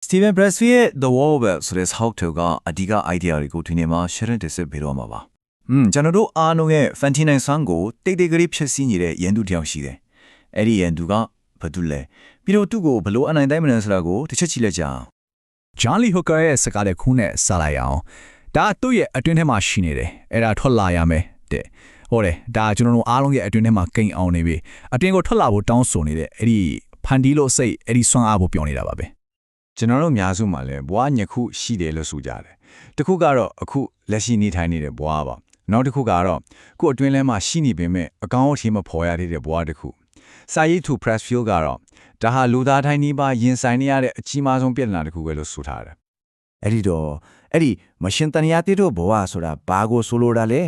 Steven Pressfield ရဲ့ The Wall ပဲဆိုတဲ့ဆောက်ထုတ်ကအဓိက idea တွေကိုဒီနေ့မှာ share တင်ဆက်ပေးတော့မှာပါကျွန်တော်တို့အားလုံးရဲ့ Fantinine Song ကိုတိတ်တိတ်ကလေးဖြစ်စီနေတဲ့ရန်သူတစ်ယောက်ရှိတယ်အဲ့ဒီရန်သူကဘာတူလဲပြီးတော့သူ့ကိုဘလို့အနိုင်တိုင်းမလဲဆိုတာကိုတစ်ချက်ကြည့်လိုက်ကြအောင် Charlie Hooker ရဲ့စကားတဲ့ခုနဲ့စလိုက်အောင်ဒါသူ့ရဲ့အတွင်းထဲမှာရှိနေတယ်အဲ့ဒါထွက်လာရမယ်တဲ့ဟုတ်တယ်ဒါကျွန်တော်တို့အားလုံးရဲ့အတွင်းထဲမှာကိန်းအောင်နေပြီအတွင်းကိုထွက်လာဖို့တောင်းဆိုနေတဲ့အဲ့ဒီဖန်တီးလို့စိတ်အဲ့ဒီဆွမ်းအားဖို့ပြောနေတာပါပဲကျွန်တော်တို့အများစုမှာလည်းဘွားညခုရှိတယ်လို့ဆိုကြတယ်တခုကတော့အခုလက်ရှိနေထိုင်နေတဲ့ဘွားပါနောက်တစ်ခုကတော့ကို့အတွင်းထဲမှာရှိနေပေမဲ့အကောင့်အထည်မဖော်ရတဲ့ဘွားတစ်ခုစာရေးသူ Pressfield ကတော့ဒါဟာလူသားတိုင်းနီးပါးရင်ဆိုင်နေရတဲ့အကြီးမားဆုံးပြဿနာတစ်ခုပဲလို့ဆိုထားတယ်အဲ့ဒီမရှင်တန်ရတိတို့ဘဝဆိုတာဘာကိုဆိုလိုတာလဲ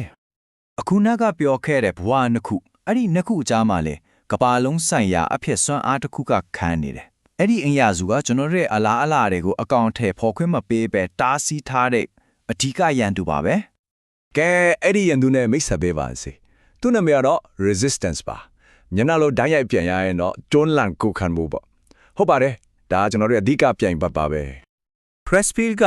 အခုနကပြောခဲ့တဲ့ဘဝနှစ်ခုအဲ့ဒီနှစ်ခုအကြားမှာလေကပါလုံးဆိုင်ရာအဖြစ်စွမ်းအားတစ်ခုကခန်းနေတယ်အဲ့ဒီအင်ရစုကကျွန်တော်တို့ရဲ့အလားအလာတွေကိုအကောင့်ထဲပေါ်ခွင့်မပေးပဲတားဆီးထားတဲ့အဓိကရန်သူပါပဲကဲအဲ့ဒီရန်သူနဲ့မိတ်ဆက်ပေးပါစေသူ့နာမည်ကတော့ resistance ပါညနာလို့ဓာတ်ရိုက်ပြန်ရရင်တော့တွန်းလန့်ကိုခံမှုပေါ့ဟုတ်ပါတယ်ဒါကျွန်တော်တို့ရဲ့အဓိကပြိုင်ဘတ်ပါပဲ Pressfield က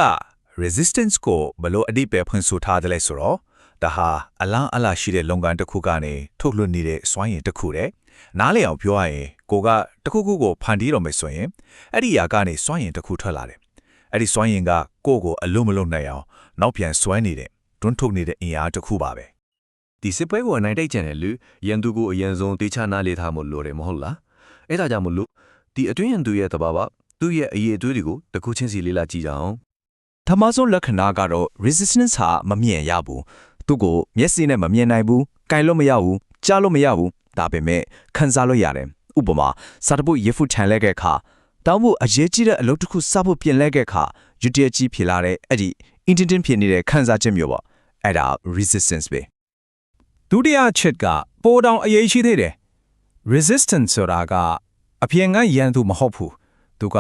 resistance ကိုဘလို့အဓိပ္ပာယ်ဖွင့်ဆိုထားတယ်လဲဆိုတော့ဒါဟာအလားအလာရှိတဲ့လုပ်ငန်းတစ်ခုကနေထုတ်လွှတ်နေတဲ့စွမ်းရည်တစ်ခုတဲ့နားလည်အောင်ပြောရရင်ကိုကတစ်ခုခုကိုဖန်တီးတော့မယ်ဆိုရင်အဲ့ဒီຢာကနေစွမ်းရည်တစ်ခုထွက်လာတယ်အဲ့ဒီစွမ်းရည်ကကိုယ့်ကိုအလုံးမလုံးနိုင်အောင်နောက်ပြန်စွမ်းနေတဲ့တွန်းထုတ်နေတဲ့အင်အားတစ်ခုပါပဲဒီစစ်ပွဲကိုအနိုင်တိုက်ကြတဲ့လူရန်သူကိုအရင်ဆုံးတေချာနာလေထားမှုလိုတယ်မဟုတ်လားအဲ့ဒါကြောင့်မလို့ဒီအတွင်းရန်သူရဲ့သဘာဝသူ့ရဲ့အရေးအသွေးတွေကိုတစ်ခုချင်းစီလေ့လာကြည့်ကြအောင်ထမဆုံးလက္ခဏာကတော့ resistance ဟာမမြင်ရဘူးသူ့ကိုမျက်စိနဲ့မမြင်နိုင်ဘူး၊ကြိုင်လို့မရဘူး၊ကြားလို့မရဘူးဒါပေမဲ့ခံစားလို့ရတယ်ဥပမာစာတပုတ်ရေဖုထန်လဲခဲ့ခါတောင်းဖို့အရေးကြီးတဲ့အလုပ်တစ်ခုစဖို့ပြင်လဲခဲ့ခါယူတရကြီးဖြစ်လာတဲ့အဲ့ဒီ intention ဖြစ်နေတဲ့ခံစားချက်မျိုးပေါ့အဲ့ဒါ resistance ပဲဒုတိယချက်ကပိုတောင်အရေးရှိသေးတယ် resistance ဆိုတာကအပြင်ကရန်သူမဟုတ်ဘူးသူက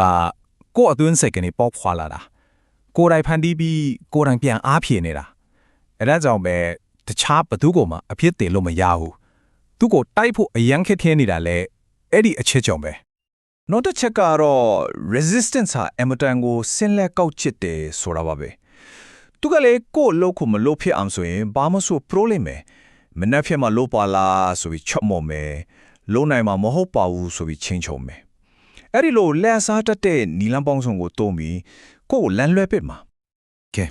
ကိုယ့်အတွင်းစိတ်ကနေပေါက်ဖွာလာတာကိုယ်တိုင်ဖန်တီးပြီးကိုယ်တိုင်ပြန်အားဖြည့်နေတာအဲ့ဒါကြောင့်ပဲတခြားဘသူကမှအဖြစ်တည်လို့မရဘူးသူကိုတိုက်ဖို့အရန်ခက်ခဲနေတာလေအဲ့ဒီအချက်ကြောင့်ပဲနောက်တစ်ချက်ကတော့ resistance ဟာအမတန်ကိုဆင်းလက်ကောက်ချစ်တယ်ဆိုတာပါပဲသူကလေကိုယ့်လို့ကိုမလို့ဖြစ်အောင်ဆိုရင်ဘာမှဆို problem ပဲမနှက်ဖြစ်မှလို့ပါလားဆိုပြီးချော့မော်မယ်လုံးနိုင်မှာမဟုတ်ပါဘူးဆိုပြီးချင်းချုံမယ်အဲ့ဒီလိုလက်စားတတ်တဲ့နီလန်းပေါင်းစုံကိုတုံးပြီးကိုယ်လမ်းလွဲပစ်မှာကဲ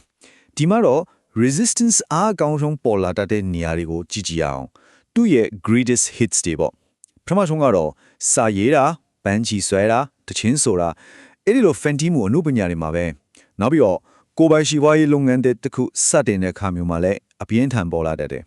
ဒီမှာတော့ resistance အားအကောင်းဆုံးပေါ်လာတတ်တဲ့နေရာတွေကိုကြည့်ကြည့်အောင်သူ့ရဲ့ greatest hits တွေပေါ့ပထမဆုံးကတော့စာရေးတာပန်းချီဆွဲတာတချင်းဆိုတာအဲ့ဒီလို fanti မှုအမှုပညာတွေမှာပဲနောက်ပြီးတော့ကိုယ်ပိုင်ရှိပွားရေးလုပ်ငန်းတဲ့တစ်ခုစတင်တဲ့အခါမျိုးမှာလည်းအပြင်းထန်ပေါ်လာတတ်တယ်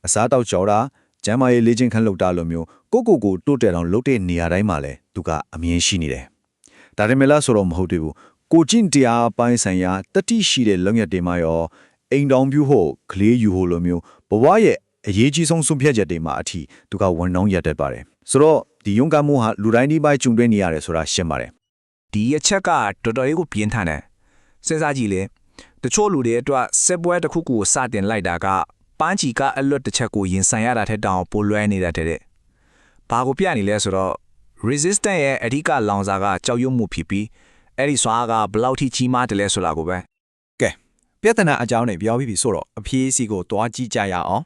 အစားတောက်ကြော်တာကျမ်းမာရေးလေ့ကျင့်ခန်းလုပ်တာလိုမျိုးကိုတိုးတက်အောင်လုပ်တဲ့နေရာတိုင်းမှာလည်းသူကအမြင်ရှိနေတယ်ဒါပေမဲ့လားဆိုတော့မဟုတ်သေးဘူးကိုကျင့်တရားပိုင်းဆိုင်ရာတတိရှိတဲ့လုံရတဲ့မှာရောအိမ်တောင်ပြူဖို့ကလေးယူဖို့လိုမျိုးဘဝရဲ့အရေးကြီးဆုံးဆုံးဖြတ်ချက်တွေမှာအထိသူကဝန်နှောင်းရတတ်ပါတယ်ဆိုတော့ဒီယုံကမှုဟာလူတိုင်းဒီပိုင်းကျုံတွေ့နေရတယ်ဆိုတာရှင်းပါတယ်ဒီအချက်ကတော်တော်လေးကိုပြင်းထန်တယ်စဉ်းစားကြည့်လေတချို့လူတွေအတွက်စစ်ပွဲတစ်ခုကိုစတင်လိုက်တာကပန်းချီကအလွတ်တစ်ချက်ကိုရင်ဆိုင်ရတာထက်တောင်ပိုလွဲနေတာတဲ့ဘာကိုပြနေလဲဆိုတော့ resistance ရဲ့အဓိကလောင်စာကကြောက်ရွံ့မှုဖြစ်ပြီးအဲ့ဒီစွာကဘလောက်ထိကြီးမားတယ်လဲဆိုတာကိုပဲကဲပြဿနာအကြောင်းနဲ့ပြောပြီးဆိုတော့အဖြေစီကိုတွားကြည့်ကြရအောင်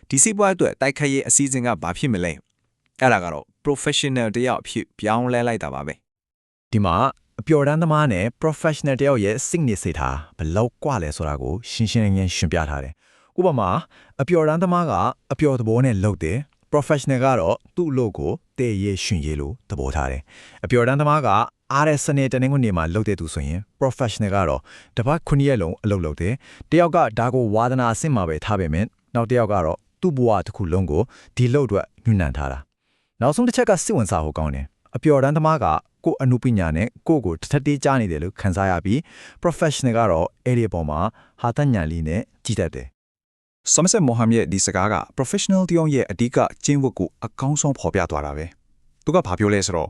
ဒီစစ်ပွဲအတွက်တိုက်ခတ်ရေးအစည်းအဝေးကဘာဖြစ်မလဲအဲ့ဒါကတော့ professional တယောက်အဖြစ်ပြောင်းလဲလိုက်တာပါပဲဒီမှာအပျော်တမ်းသမားနဲ့ professional တယောက်ရဲ့ signature ထားဘယ်လောက်กว่าလဲဆိုတာကိုရှင်းရှင်းလင်းလင်းရှင်းပြထားတယ်ဥပမာအပျော်တမ်းသမားကအပျော်သဘောနဲ့လုပ်တယ် professional ကတော့သူ့အလုပ်ကိုတည့်ရရှင်ရလို့သဘောထားတယ်အပျော်တမ်းသမားကအားရစနေတနင်္ဂနွေမှာလုပ်တဲ့သူဆိုရင် professional ကတော့တပတ်9ရက်လုံးအလုပ်လုပ်တယ်တယောက်ကဒါကိုဝါသနာအဆင့်မှာပဲထားပေမဲ့နောက်တစ်ယောက်ကတော့သူ့ဘဝတစ်ခုလုံးကိုဒီလုပ်အတွက်ညှိနှံထားတာနောက်ဆုံးတစ်ချက်ကစိတ်ဝင်စားဖို့ကောင်းတယ်အပျော်တမ်းသမားကကိုယ်အမှုပညာနဲ့ကိုယ့်ကိုတစ်ထပ်တေးကြားနေတယ်လို့ခံစားရပြီး professional ကတော့အဲ့ဒီအပေါ်မှာဟာတညံလေးနဲ့ကြည်တတ်တယ်ဆမ်ဆန်မိုဟာမက်ဒီစကားက professional တယောက်ရဲ့အဓိကကျင့်ဝတ်ကိုအကောင်းဆုံးဖော်ပြသွားတာပဲသူကဘာပြောလဲဆိုတော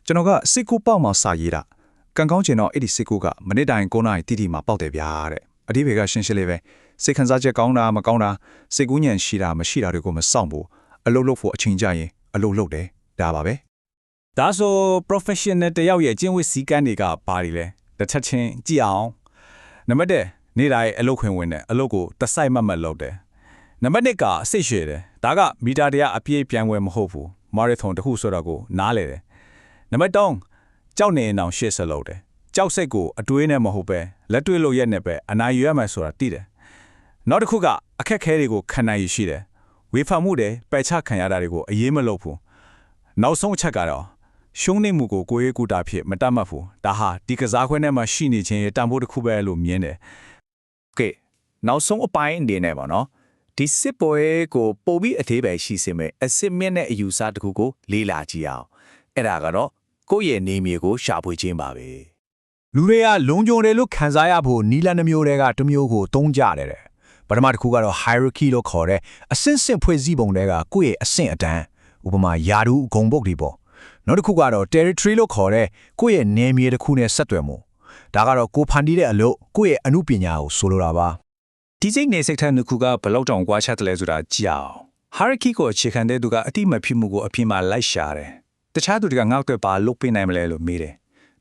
့ကျွန်တော်ကစစ်ကူပေါက်မှာစာရေးတာကံကောင်းချင်တော့အဲ့ဒီစစ်ကူကမနစ်တိုင်း9နာရီတိတိမှာပေါက်တယ်ဗျာတဲ့အဓိပ္ပာယ်ကရှင်းရှင်းလေးပဲစိတ်ခံစားချက်ကောင်းတာမကောင်းတာစိတ်ကူးညံရှိတာမရှိတာတွေကိုမစောင့်ဘူးအလုပ်လုပ်ဖို့အချိန်ကြရင်အလုပ်လုပ်တယ်ဒါပါပဲဒါဆို professional တယောက်ရဲ့ကျင့်ဝတ်စည်းကမ်းတွေကဘာတွေလဲ တစ်ချက်ချင်းကြည့်အောင်နံပါတ်1နေ့တိုင်းအလုပ်ခွင်ဝင်တယ်အလုပ်ကိုတစ်ဆိုင်မှတ်လုပ်တယ်နံပါတ်2ကအစိတ်ရှည်တယ်ဒါကမီတာတရာအပြည့်ပြန်ဝယ်မဟုတ်ဘူးမာရသွန်တစ်ခုဆိုတော့ကိုနားလေတယ်နံပါတ်3ကြောက်နေအောင်ရှေ့ဆက်လုပ်တယ်ကြောက်စိတ်ကိုအတွေးနဲ့မဟုတ်ပဲလက်တွေ့လို့ရက်နဲ့ပဲအနာယူရမယ်ဆိုတာသိတယ်နောက်တစ်ခုကအခက်ခဲတွေကိုခံနိုင်ရရှိတယ်ဝေဖန်မှုတွေပယ်ချခံရတာတွေကိုအရေးမလုပ်ဘူးနောက်ဆုံးအချက်ကတော့ရှုံးနေမှုကိုကိုယ်ရေးကူတာဖြစ်မတတ်မှတ်ဘူးဒါဟာဒီကစားခွင့်ထဲမှာရှိနေခြင်းရဲ့တန်ဖိုးတစ်ခုပဲလို့မြင်တယ်ကဲနောက်ဆုံးအပိုင်းအနေနဲ့ပါနော်ဒီစစ်ပွဲကိုပို့ပြီးအသေးပဲရှိစေမယ်အစစ်မြင့်တဲ့အယူဆတစ်ခုကိုလေးလာကြည့်အောင်အဲ့ဒါကတော့ကိုယ့်ရဲ့နေမြေကိုရှာဖွေခြင်းပါပဲလူတွေကလုံခြုံတယ်လို့ခံစားရဖို့နီလန်နှမျိုးတွေကတစ်မျိုးကိုသုံးကြတယ်ပထမတစ်ခုကတော့ hierarchy လို့ခေါ်တဲ့အဆင့်ဆင့်ဖွဲ့စည်းပုံတွေကကိုယ့်ရဲ့အဆင့်အတန်းဥပမာယာဒူဂုံပုတ်တွေပေါ့နောက်တစ်ခုကတော့ territory လို့ခေါ်တဲ့ကိုယ့်ရဲ့နယ်မြေတစ်ခုနဲ့ဆက်သွယ်မှုဒါကတော့ကိုဖန်တီးတဲ့အလုပ်ကိုယ့်ရဲ့အမှုပညာကိုဆိုလိုတာပါဒီစိတ်နေစိတ်ထားနှစ်ခုကဘယ်လောက်တောင်ကွာခြားတယ်လဲဆိုတာကြည့်အောင် hierarchy ကိုအခြေခံတဲ့သူကအတိမဖြစ်မှုကိုအပြင်မှာလိုက်ရှာတယ်တခြားသူတွေကငေါ့တဲ့ဘာလုပ်ပေးနိုင်မလဲလို့မေးတယ်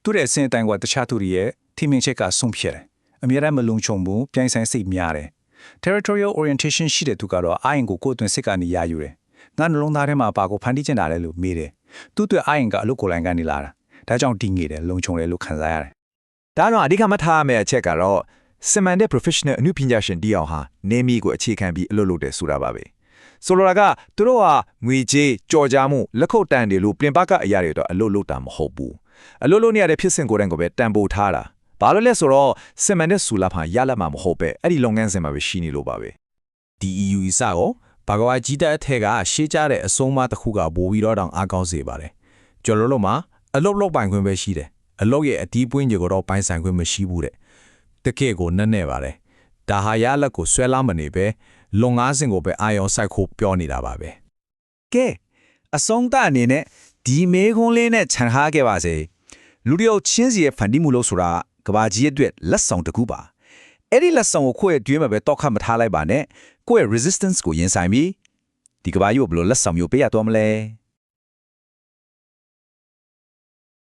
သူ့ရဲ့အဆင့်အတန်းကတခြားသူတွေရဲ့ထိမင်းချက်ကဆုံးဖြတ်တယ်အများအားမလုံခြုံဘူးပြိုင်ဆိုင်စိတ်များတယ် territorial orientation ရှိတဲ့သူကတော့အာရင်ကိုကိုယ်အတွင်းစိတ်ကနေရယူတယ်ငါနှလုံးသားထဲမှာပါကိုဖန်တီးချင်တာလဲလို့မေးတယ်သူ့အတွက်အာရင်ကအလုပ်ကိုယ်လိုင်းကနေလာတာဒါကြောင့်တည်ငြိမ်တယ်လုံခြုံတယ်လို့ခံစားရတယ်ဒါတော့အဓိကမှတ်ထားရမယ့်အချက်ကတော့စမန်တဲ့ professional အမှုပညာရှင်တီးအောင်ဟာနေမီကိုအခြေခံပြီးအလုပ်လုပ်တယ်ဆိုတာပါပဲဆိုလိုတာကသူတို့ဟာငွေကြေးကြော်ကြားမှုလက်ခုပ်တန်တွေလို့ပြင်ပကအရာတွေတော့အလုပ်လုပ်တာမဟုတ်ဘူးအလုပ်လုပ်နေရတဲ့ဖြစ်စဉ်ကိုယ်တိုင်ကိုပဲတန်ဖိုးထားတာဘာလို့လဲဆိုတော့စမန်တဲ့ဆူလာဖာရလက်မှာမဟုတ်ပဲအဲ့ဒီလုပ်ငန်းစဉ်မှာပဲရှိနေလို့ပါပဲဒီ EU အစကိုဘာကွာကြီးတဲ့အထက်ကရှေးကြတဲ့အဆုံးအမတစ်ခုကပိုပြီးတော့တောင်အားကောင်းစေပါတယ်ကျော်လို့မှာအလုပ်လုပ်ပိုင်ခွင့်ပဲရှိတယ်အလုပ်ရဲ့အတီးပွင့်ကြီးကိုတော့ပိုင်ဆိုင်ခွင့်မရှိဘူးတဲ့တကယ့်ကိုနဲ့ပါတယ်ဒါဟာရလက်ကိုဆွဲလာမနေပဲလုံငါးစင်ကိုပဲအာရုံစိုက်ဖို့ပြောနေတာပါပဲကဲအဆုံးသအနေနဲ့ဒီမေခွန်းလေးနဲ့ခြံထားခဲ့ပါစေလူတယောက်ချင်းစီရဲ့ဖန်တီးမှုလို့ဆိုတာကဘာကြီးအတွက်လက်ဆောင်တစ်ခုပါအဲ့ဒီလက်ဆောင်ကိုကိုယ့်ရဲ့တွင်းမှာပဲတောက်ခတ်မထားလိုက်ပါနဲ့ကိုယ့်ရဲ့ resistance ကိုရင်ဆိုင်ပြီးဒီကဘာကြီးကိုဘယ်လိုလက်ဆောင်မျိုးပေးရတော့မလဲ